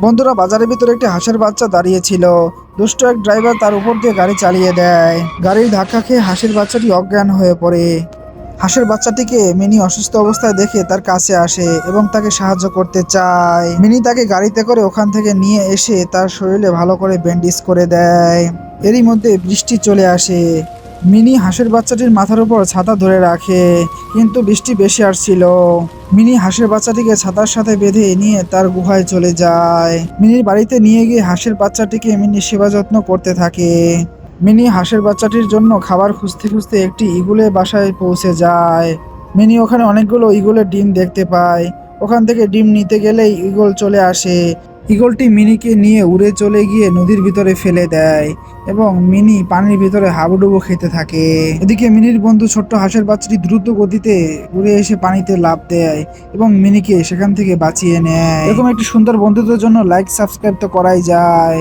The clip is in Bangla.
বন্ধুরা, বাজারের ভিতরে একটি হাঁসের বাচ্চা দাঁড়িয়ে ছিল। দুষ্ট এক ড্রাইভার তার উপর দিয়ে গাড়ি চালিয়ে দেয়। গাড়ির ধাক্কা খেয়ে হাঁসের বাচ্চাটি অজ্ঞান হয়ে পড়ে। হাঁসের বাচ্চাটিকে মিনি অসুস্থ অবস্থায় দেখে তার কাছে আসে এবং তাকে সাহায্য করতে চায়। মিনি তাকে গাড়িতে করে ওখান থেকে নিয়ে এসে তার শরীরে ভালো করে ব্যান্ডেজ করে দেয়। এরই মধ্যে বৃষ্টি চলে আসে। মিনি হাঁসের বাচ্চাটির মাথার উপর ছাতা ধরে রাখে, কিন্তু বৃষ্টি বেশি আসছিল। মিনি হাঁসের বাচ্চাটিকে ছাতার সাথে বেঁধে নিয়ে তার গুহায় চলে যায়। মিনির বাড়িতে নিয়ে গিয়ে হাঁসের বাচ্চাটিকে মিনি সেবা যত্ন করতে থাকে। মিনি হাঁসের বাচ্চাটির জন্য খাবার খুঁজতে খুঁজতে একটি ইগলের বাসায় পৌঁছে যায়। মিনি ওখানে অনেকগুলো ইগলের ডিম দেখতে পায়। ওখান থেকে ডিম নিতে গেলেই ইগল চলে আসে। ইগলটি মিনিকে নিয়ে উড়ে চলে গিয়ে নদীর ভিতরে ফেলে দেয় এবং মিনি পানির ভিতরে হাবুডুবু খেতে থাকে। এদিকে মিনির বন্ধু ছোট্ট হাঁসের বাচ্চাটি দ্রুত গতিতে উড়ে এসে পানিতে লাফ দেয় এবং মিনিকে সেখান থেকে বাঁচিয়ে নেয়। এরকম একটি সুন্দর বন্ধুত্বের জন্য লাইক সাবস্ক্রাইব তো করাই যায়।